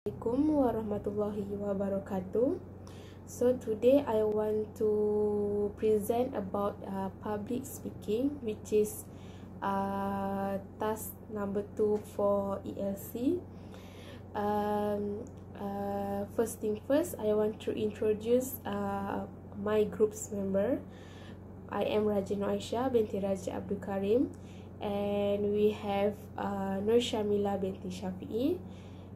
Assalamualaikum warahmatullahi wabarakatuh. So today I want to present about public speaking, which is task number 2 for ELC. First thing first, I want to introduce my group's member. I am Rajin Aisyah binti Raja Abdul Karim, and we have Nur Syamila binti Syafi'i,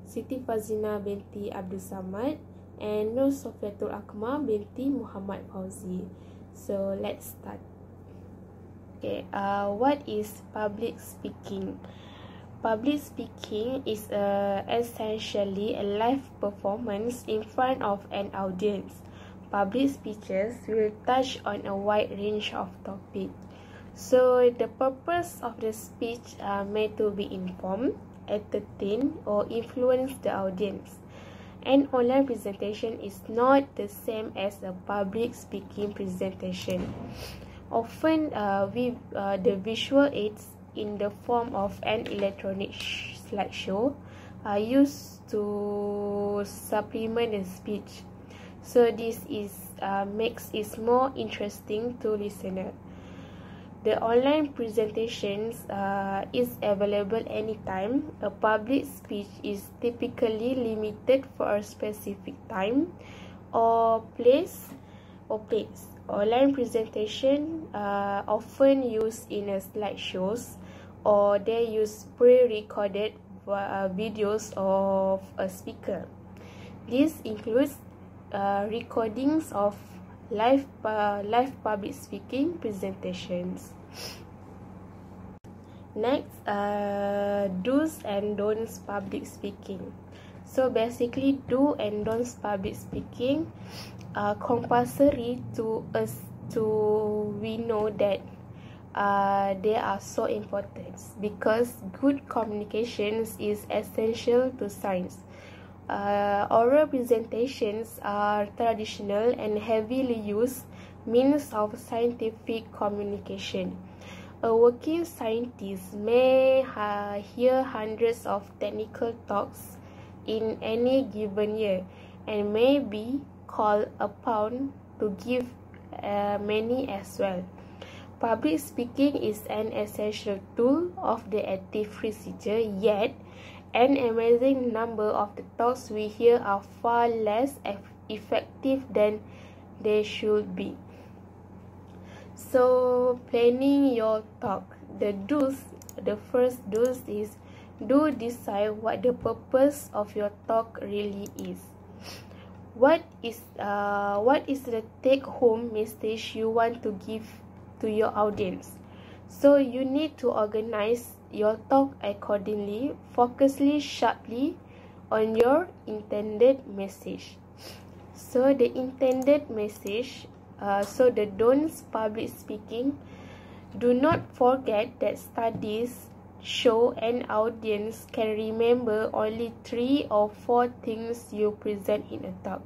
Siti Fazina binti Abdul Samad, and Nur Sofiatul Akmal binti Muhammad Fauzi. So let's start. Okay, what is public speaking? Public speaking is essentially a live performance in front of an audience. Public speeches will touch on a wide range of topics. So the purpose of the speech may to be inform, entertain, or influence the audience. An online presentation is not the same as a public speaking presentation. Often the visual aids in the form of an electronic slideshow are used to supplement the speech. So this makes it more interesting to listener. The online presentations is available anytime. A public speech is typically limited for a specific time or place. Online presentation often used in a slideshows, or they use pre-recorded videos of a speaker. This includes recordings of live public speaking presentations. Next, do's and don'ts public speaking. So basically, do and don'ts public speaking are compulsory to us. We know that they are so important because good communications is essential to science. Oral presentations are traditional and heavily used means of scientific communication. A working scientist may hear hundreds of technical talks in any given year and may be called upon to give many as well. Public speaking is an essential tool of the active researcher, yet an amazing number of the talks we hear are far less effective than they should be. So, planning your talk. The first do's is do decide what the purpose of your talk really is. What is the take-home message you want to give to your audience? So you need to organize your talk accordingly, focusly sharply on your intended message. So the intended message, so the don'ts public speaking, do not forget that studies show an audience can remember only 3 or 4 things you present in a talk.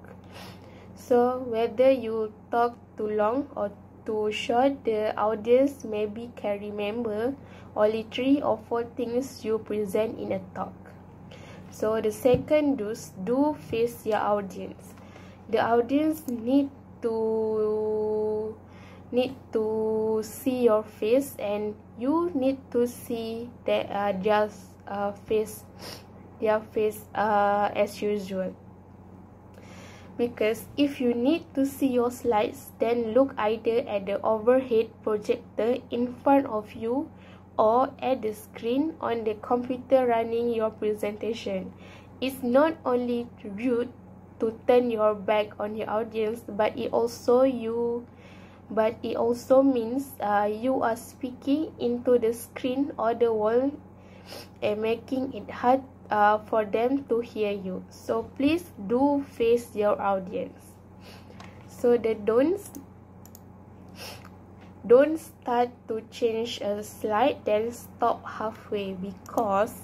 So whether you talk too long or too short, the audience maybe can remember only 3 or 4 things you present in a talk. So the second do face your audience. The audience need to see your face, and you need to see their face as usual. Because if you need to see your slides, then look either at the overhead projector in front of you or at the screen on the computer running your presentation. It's not only rude to turn your back on your audience, but it also means you are speaking into the screen or the wall and making it hard for them to hear you. So please do face your audience. So the don't start to change a slide then stop halfway, because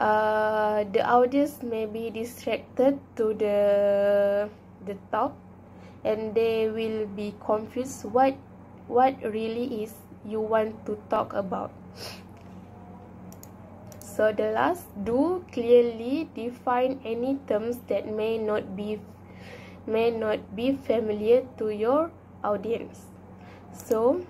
the audience may be distracted to the talk, and they will be confused what really is you want to talk about. So the last, do clearly define any terms that may not be familiar to your audience. So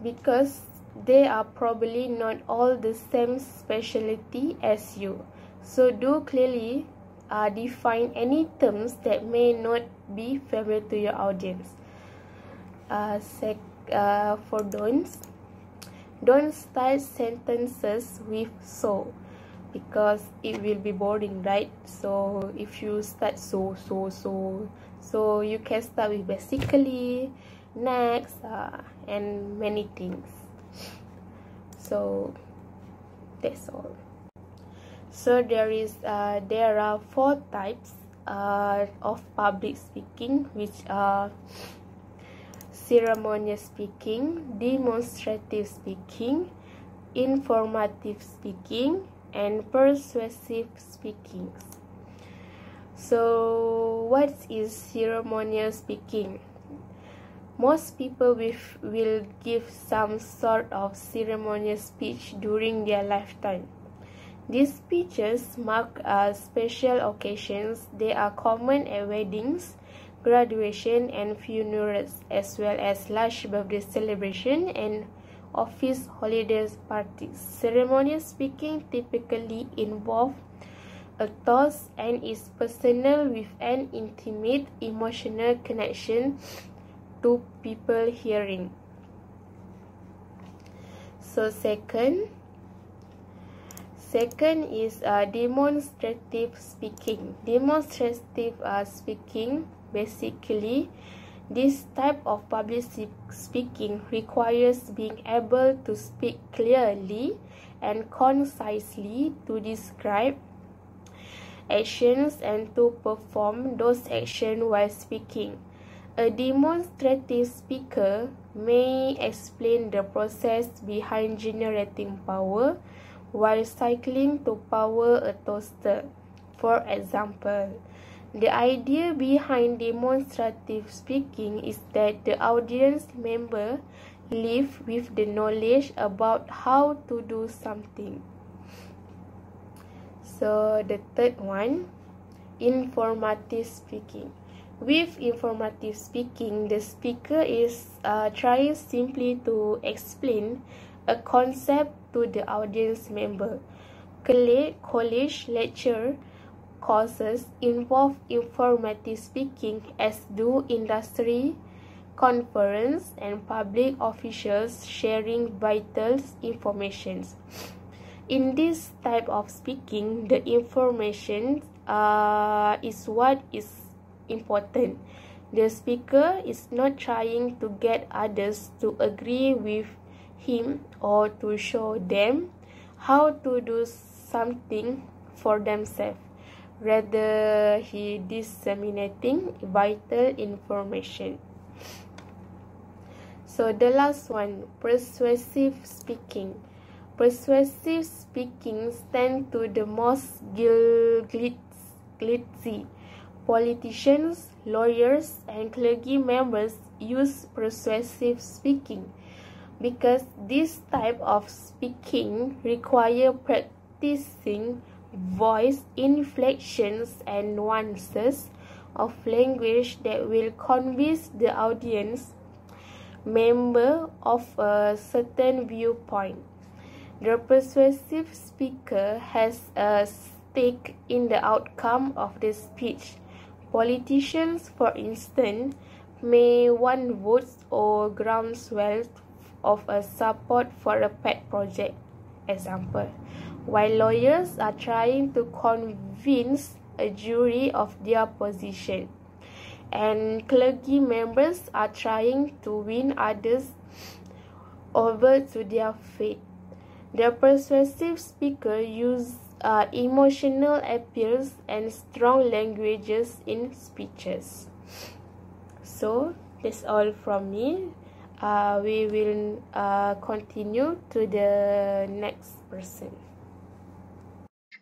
because they are probably not all the same specialty as you, so do clearly define any terms that may not be familiar to your audience. For don't start sentences with so, because it will be boring, right? So if you start so you can start with basically, next, and many things. So that's all. So there are 4 types of public speaking, which are ceremonial speaking, demonstrative speaking, informative speaking, and persuasive speaking. So what is ceremonial speaking? Most people will give some sort of ceremonial speech during their lifetime. These speeches mark special occasions. They are common at weddings, graduation, and funerals, as well as large birthday celebration and office holidays parties. Ceremonial speaking typically involves a toast and is personal with an intimate emotional connection to people hearing. So second is demonstrative speaking. Demonstrative speaking, basically, this type of public speaking requires being able to speak clearly and concisely, to describe actions and to perform those actions while speaking. A demonstrative speaker may explain the process behind generating power while cycling to power a toaster. For example, the idea behind demonstrative speaking is that the audience member live with the knowledge about how to do something. So the third one, informative speaking. With informative speaking, the speaker is trying simply to explain a concept to the audience member. College lecture courses involve informative speaking, as do industry conference and public officials sharing vital information. In this type of speaking, the information is what is important. The speaker is not trying to get others to agree with him or to show them how to do something for themselves. Rather, he disseminating vital information. So the last one, persuasive speaking. Persuasive speaking stands to the most glitzy. Politicians, lawyers, and clergy members use persuasive speaking because this type of speaking requires practicing voice inflections and nuances of language that will convince the audience member of a certain viewpoint. The persuasive speaker has a stake in the outcome of the speech. Politicians, for instance, may want votes or groundswell of a support for a pet project, example, while lawyers are trying to convince a jury of their position, and clergy members are trying to win others over to their faith. The persuasive speaker uses emotional appeals and strong languages in speeches. So that's all from me. We will continue to the next person.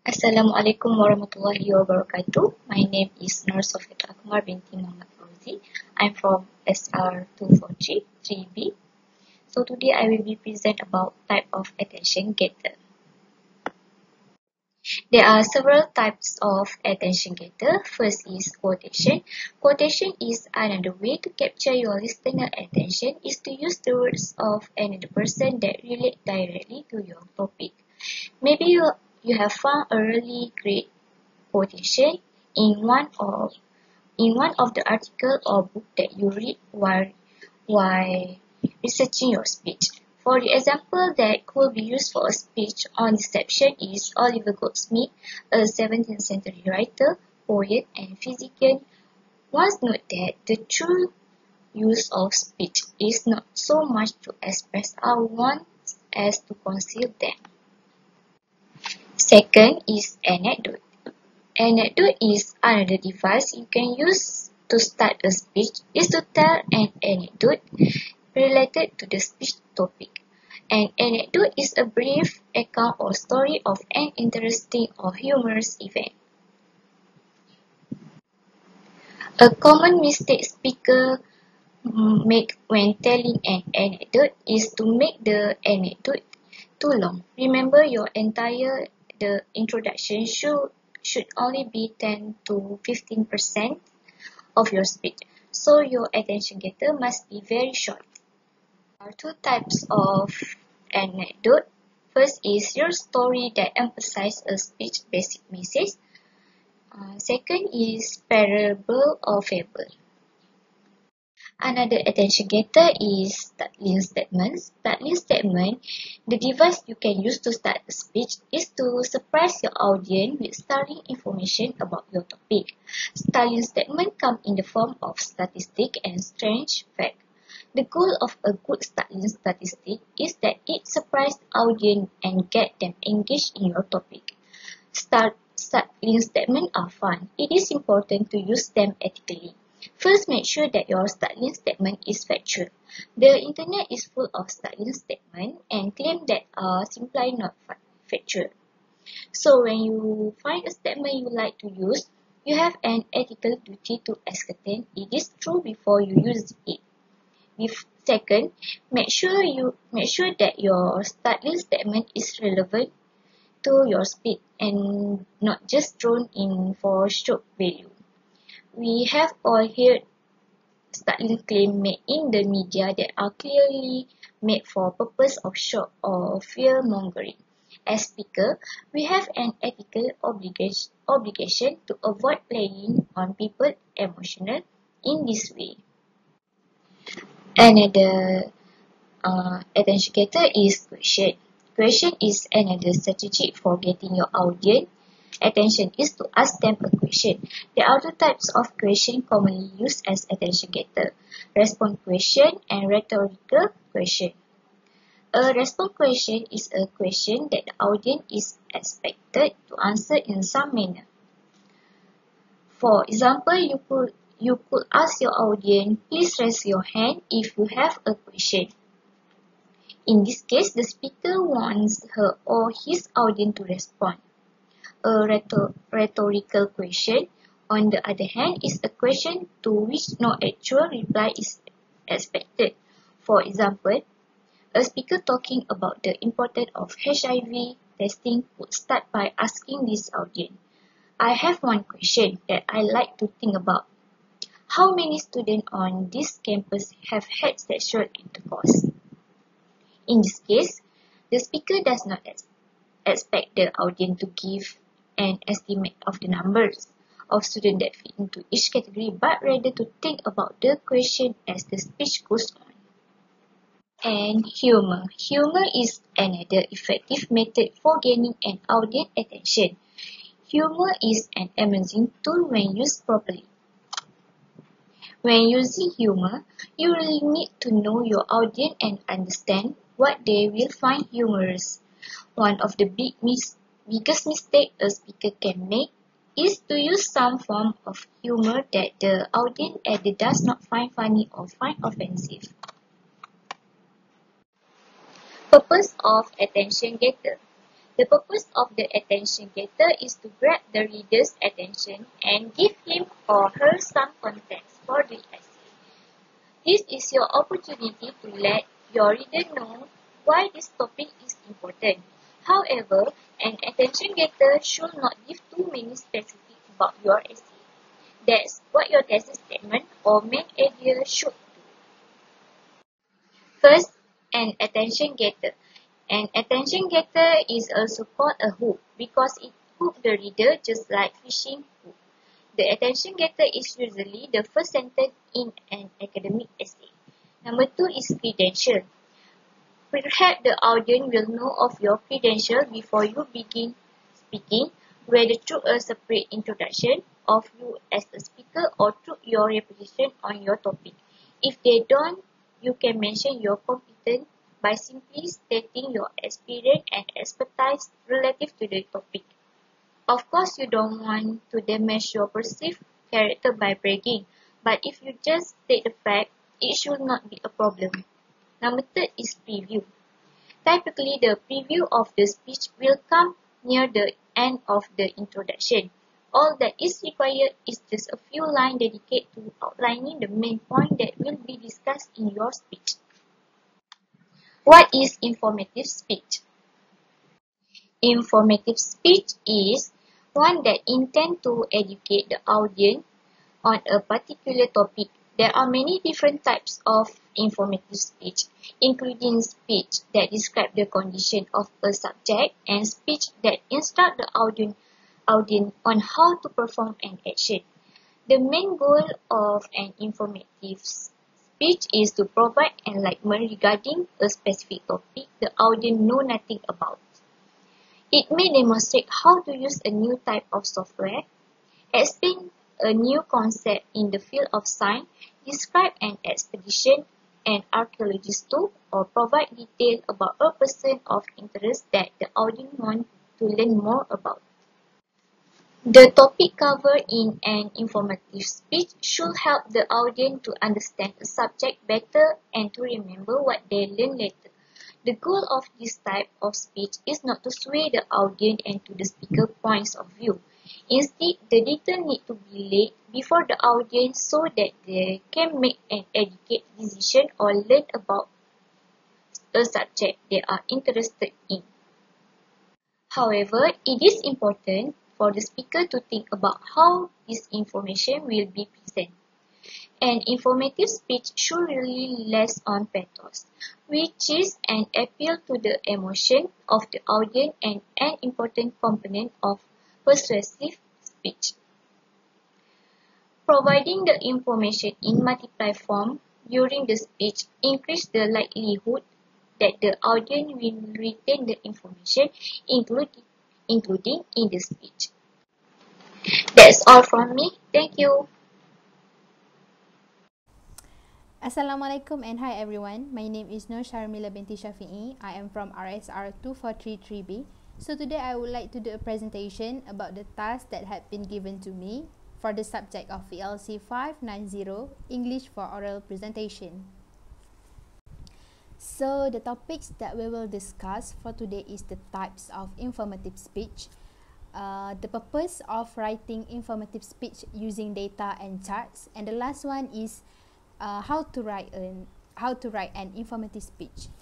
Assalamualaikum warahmatullahi wabarakatuh. My name is Nur Sofita Akbar binti Muhammad Fauzi. I'm from SR 243B. So today I will be present about type of attention getter. There are several types of attention getter. First is quotation. Quotation is another way to capture your listener attention is to use the words of another person that relate directly to your topic. Maybe you have found a really great quotation in one of the article or book that you read while researching your speech. For the example that could be used for a speech on deception is Oliver Goldsmith, a 17th century writer, poet, and physician, once noted that the true use of speech is not so much to express our wants as to conceal them. Second is anecdote. Anecdote is another device you can use to start a speech is to tell an anecdote related to the speech topic. An anecdote is a brief account or story of an interesting or humorous event. A common mistake speakers make when telling an anecdote is to make the anecdote too long. Remember, the introduction should only be 10 to 15% of your speech, so your attention getter must be very short. There are two types of anecdote. First is your story that emphasizes a speech basic message. Second is parable or fable. Another attention getter is startling statements. Startling statement, the device you can use to start a speech is to surprise your audience with startling information about your topic. Startling statements come in the form of statistic and strange fact. The goal of a good startling statistic is that it surprises audience and get them engaged in your topic. Startling statements are fun. It is important to use them ethically. First, make sure that your startling statement is factual. The internet is full of startling statements and claims that are simply not factual. So when you find a statement you like to use, you have an ethical duty to ascertain it is true before you use it. Second, make sure that your startling statement is relevant to your speech and not just thrown in for shock value. We have all heard startling claims made in the media that are clearly made for purpose of shock or fear-mongering. As speaker, we have an ethical obligation to avoid playing on people's emotions in this way. Another attention getter is question. Question is another strategy for getting your audience attention is to ask them a question. There are two types of question commonly used as attention getter: response question and rhetorical question. A response question is a question that the audience is expected to answer in some manner. For example, you could ask your audience, please raise your hand if you have a question. In this case, the speaker wants her or his audience to respond. A rhetorical question, on the other hand, is a question to which no actual reply is expected. For example, a speaker talking about the importance of HIV testing would start by asking this audience, I have one question that I like to think about. How many students on this campus have had sexual intercourse? In this case, the speaker does not expect the audience to give an estimate of the numbers of students that fit into each category, but rather to think about the question as the speech goes on. And humor. Humor is another effective method for gaining an audience attention. Humor is an amazing tool when used properly. When using humor, you really need to know your audience and understand what they will find humorous. One of the biggest mistakes a speaker can make is to use some form of humor that the audience either does not find funny or find offensive. Purpose of attention getter. The purpose of the attention getter is to grab the reader's attention and give him or her some context for the essay. This is your opportunity to let your reader know why this topic is important. However, an attention getter should not give too many specifics about your essay. That's what your thesis statement or main idea should do. First, an attention getter. An attention getter is also called a hook because it hooks the reader just like fishing hook. The attention getter is usually the first sentence in an academic essay. Number 2 is credential. Perhaps the audience will know of your credential before you begin speaking, whether through a separate introduction of you as a speaker or through your reputation on your topic. If they don't, you can mention your competence by simply stating your experience and expertise relative to the topic. Of course, you don't want to damage your perceived character by bragging, but if you just state the fact, it should not be a problem. Number 3 is preview. Typically, the preview of the speech will come near the end of the introduction. All that is required is just a few lines dedicated to outlining the main point that will be discussed in your speech. What is informative speech? Informative speech is one that intends to educate the audience on a particular topic. There are many different types of informative speech, including speech that describe the condition of a subject and speech that instruct the audience on how to perform an action. The main goal of an informative speech is to provide enlightenment regarding a specific topic the audience know nothing about. It may demonstrate how to use a new type of software, explain a new concept in the field of science, describe an expedition an archaeologist took, or provide detail about a person of interest that the audience wants to learn more about. The topic covered in an informative speech should help the audience to understand a subject better and to remember what they learn later. The goal of this type of speech is not to sway the audience and to the speaker's points of view. Instead, the detail need to be laid before the audience so that they can make an educated decision or learn about a subject they are interested in. However, it is important for the speaker to think about how this information will be presented. An informative speech should rely less on pathos, which is an appeal to the emotion of the audience and an important component of persuasive speech. Providing the information in multiple form during the speech increases the likelihood that the audience will retain the information including in the speech. That's all from me. Thank you. Assalamualaikum and hi everyone. My name is Nur Sharmila binti Shafi'i. I am from RSR 2433B. So today I would like to do a presentation about the task that had been given to me for the subject of ELC 590 English for Oral Presentation. So the topics that we will discuss for today is the types of informative speech, the purpose of writing informative speech using data and charts, and the last one is how to write an informative speech.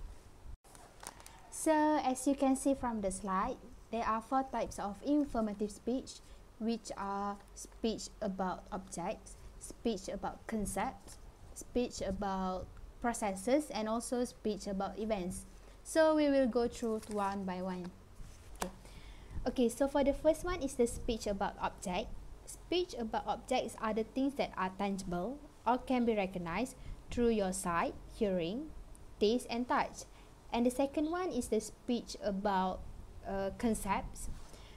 So as you can see from the slide, there are 4 types of informative speech, which are speech about objects, speech about concepts, speech about processes, and also speech about events. So we will go through one by one. Okay, so for the first one is the speech about object. Speech about objects are the things that are tangible or can be recognized through your sight, hearing, taste, and touch. And the second one is the speech about concepts.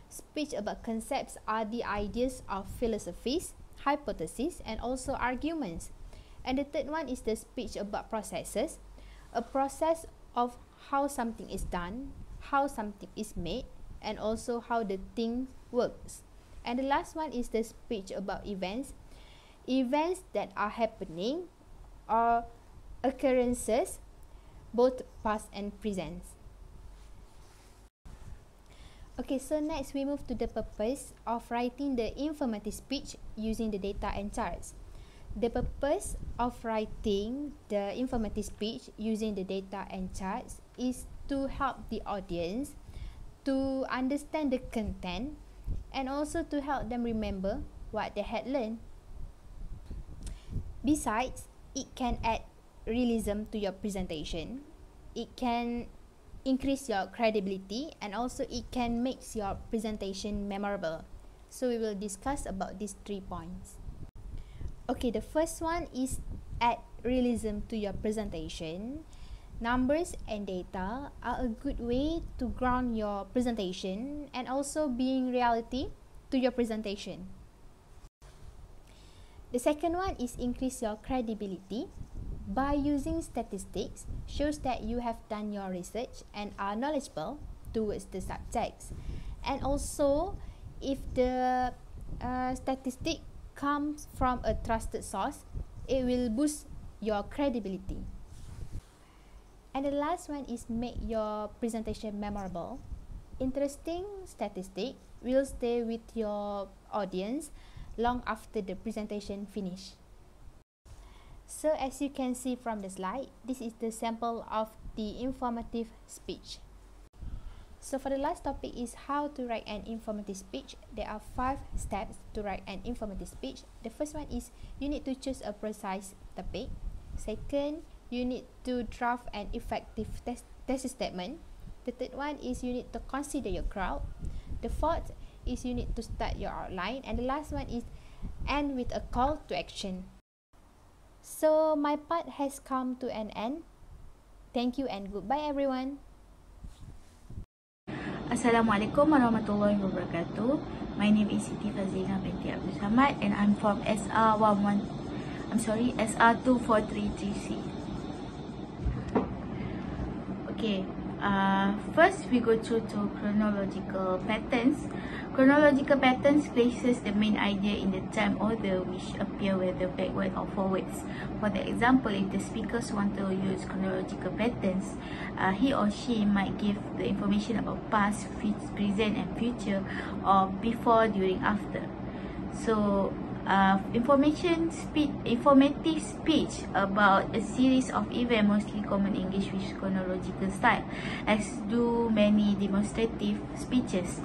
Speech about concepts are the ideas of philosophies, hypotheses, and also arguments. And the third one is the speech about processes, a process of how something is done, how something is made, and also how the thing works. And the last one is the speech about events, events that are happening or occurrences, both past and present. Okay, so next we move to the purpose of writing the informative speech using the data and charts. The purpose of writing the informative speech using the data and charts is to help the audience to understand the content and also to help them remember what they had learned. Besides, it can add realism to your presentation. It can increase your credibility, and also it can make your presentation memorable. So we will discuss about these 3 points. Okay, the first one is add realism to your presentation. Numbers and data are a good way to ground your presentation and also being reality to your presentation. The second one is increase your credibility. By using statistics, shows that you have done your research and are knowledgeable towards the subjects. And also, if the statistic comes from a trusted source, it will boost your credibility. And the last one is make your presentation memorable. Interesting statistic will stay with your audience long after the presentation finish. So as you can see from the slide, this is the sample of the informative speech. So for the last topic is how to write an informative speech. There are 5 steps to write an informative speech. The first one is you need to choose a precise topic. Second, you need to draft an effective thesis statement. The third one is you need to consider your crowd. The fourth is you need to start your outline. And the last one is end with a call to action. So my part has come to an end. Thank you and goodbye everyone. Assalamualaikum warahmatullahi wabarakatuh. My name is Siti Fazlina binti Abdul Samad and I'm from SR243GC. Okay, first we go through to chronological patterns. Chronological patterns places the main idea in the time order which appear whether backward or forwards. For the example, if the speakers want to use chronological patterns, he or she might give the information about past, present and future, or before, during, after. So informative speech about a series of events, mostly common English with chronological style, as do many demonstrative speeches.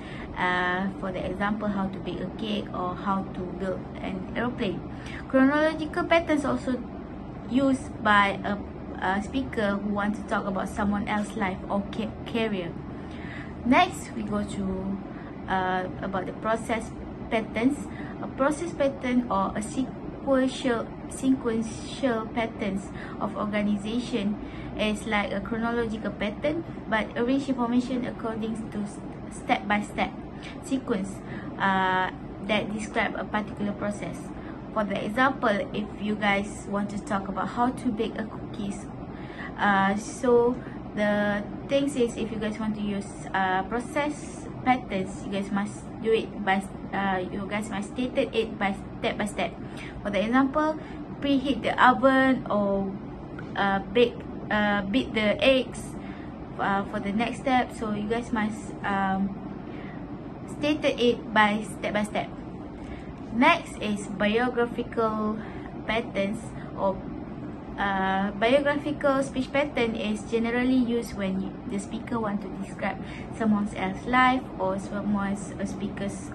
For the example, how to bake a cake or how to build an aeroplane. Chronological patterns also used by a speaker who wants to talk about someone else's life or career. Next, we go to about the process patterns. A process pattern or a sequential patterns of organization is like a chronological pattern, but arrange information according to step-by-step sequence that describe a particular process. For the example, if you guys want to talk about how to bake a cookies, so the things is, if you guys want to use process patterns, you guys must do it by you guys must state it by step. For the example, preheat the oven or beat the eggs for the next step. So you guys must state it by step. Next is biographical patterns or biographical speech pattern is generally used when the speaker want to describe someone else's life or someone's speaker's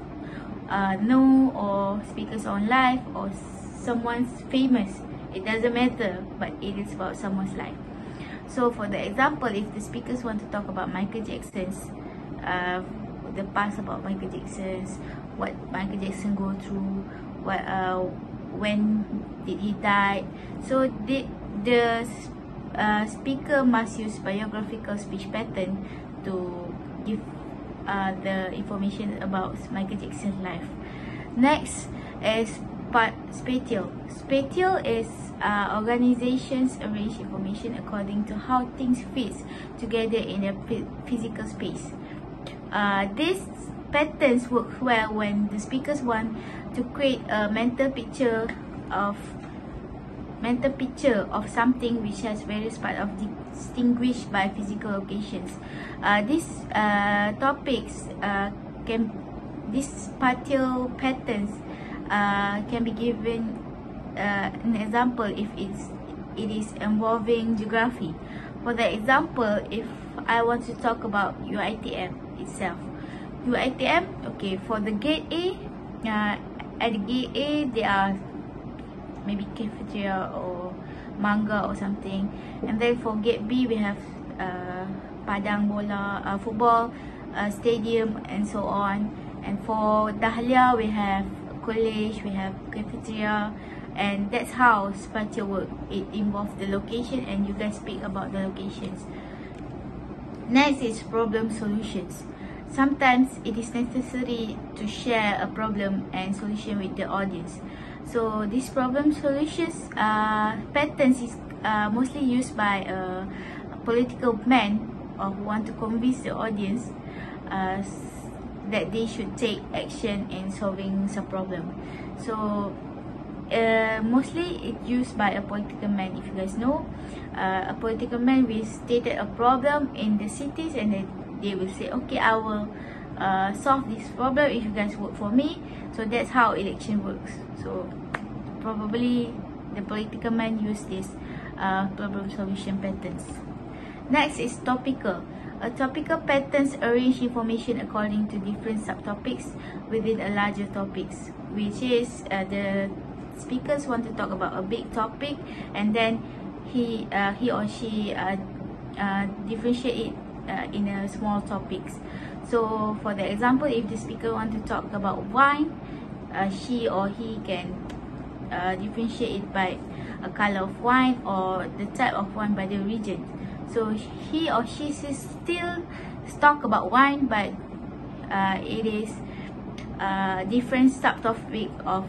know or speakers on life or someone's famous. It doesn't matter, but it is about someone's life. So for the example, if the speakers want to talk about Michael Jackson's the past about Michael Jackson's, what Michael Jackson go through, what when did he die, so the speaker must use biographical speech pattern to give the information about Michael Jackson's life. Next is spatial. Spatial is organizations arrange information according to how things fit together in a physical space. These patterns work well when the speakers want to create a mental picture of something which has various parts of distinguished by physical locations. These topics these spatial patterns can be given an example if it is involving geography. For the example, if I want to talk about UiTM itself, okay, for the gate A, at the gate A there are maybe cafeteria or manga or something, and then for gate B we have padang bola, football stadium and so on. And for Dahlia we have college, we have cafeteria, and that's how spatial work. It involves the location, and you guys speak about the locations. Next is problem solutions. Sometimes it is necessary to share a problem and solution with the audience. So this problem solutions patterns is mostly used by a political man who want to convince the audience that they should take action in solving some problem. So mostly it's used by a political man. If you guys know, a political man will stated a problem in the cities, and then they will say, okay, I will solve this problem if you guys vote for me. So that's how election works. So probably the political man use this problem solution patterns. Next is topical. A topical patterns arrange information according to different subtopics within a larger topics, which is the speakers want to talk about a big topic, and then he or she differentiate it in a small topics. So for the example, if the speaker want to talk about wine, she or he can differentiate it by a color of wine or the type of wine by the region. So he or she still talk about wine, but it is different subtopic of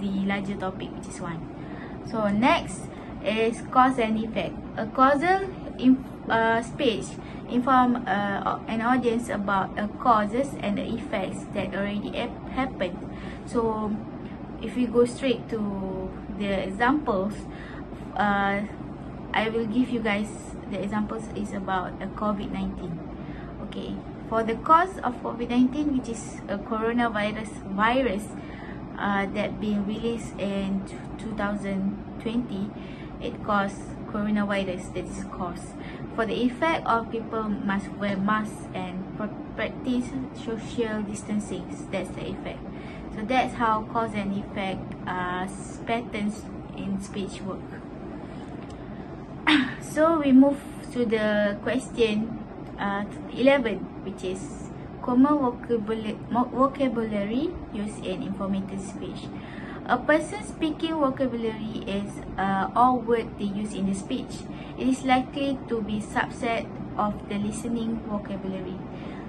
the larger topic, which is wine. So next is cause and effect. A causal speech inform an audience about the causes and the effects that already happened. So if we go straight to the examples, I will give you guys the examples is about a COVID-19. Okay, for the cause of COVID-19, which is a coronavirus that being released in 2020, it caused coronavirus, that is cause. For the effect of people must wear masks and practice social distancing, that's the effect. So that's how cause and effect patterns in speech work. So we move to the question 11, which is common vocabulary used in informative speech. A person speaking vocabulary is all words they use in the speech. It is likely to be subset of the listening vocabulary.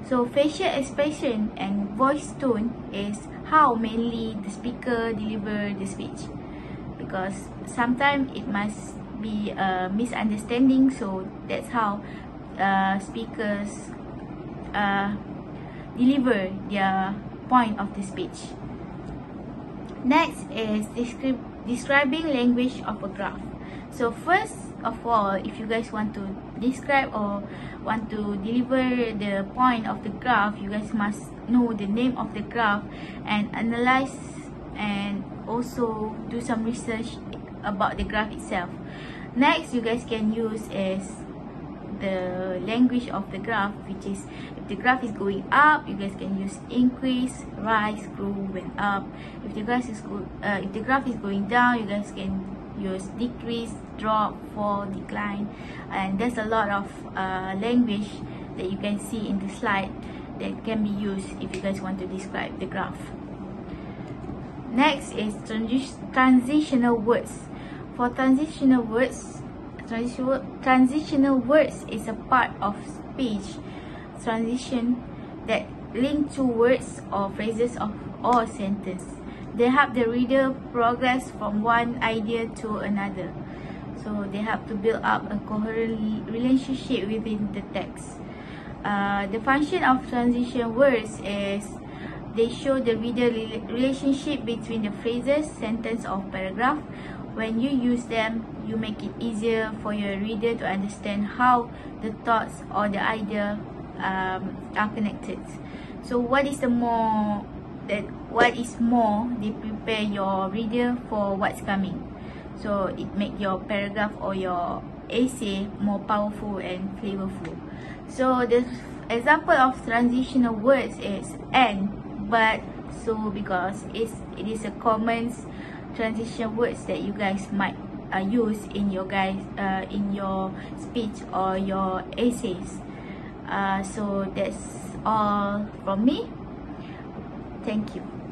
So facial expression and voice tone is how mainly the speaker deliver the speech, because sometimes it must be a misunderstanding. So that's how speakers deliver their point of the speech. Next is describing language of a graph. So first of all, if you guys want to describe or want to deliver the point of the graph, you guys must know the name of the graph and analyze and also do some research about the graph itself. Next, you guys can use is the language of the graph, which is if the graph is going up, you guys can use increase, rise, grow, went up. If the graph is going down, you guys can use decrease, drop, fall, decline. And there's a lot of language that you can see in the slide that can be used if you guys want to describe the graph. Next is transitional words. For transitional words is a part of speech transition that link two words or phrases or a sentence. They help the reader progress from one idea to another. So they have to build up a coherent relationship within the text. The function of transition words is they show the reader relationship between the phrases, sentence or paragraph. When you use them, you make it easier for your reader to understand how the thoughts or the idea are connected. So what is more, they prepare your reader for what's coming. So it make your paragraph or your essay more powerful and flavorful. So the example of transitional words is and, but, so, because it is a common transition words that you guys might use in your speech or your essays. So that's all from me. Thank you.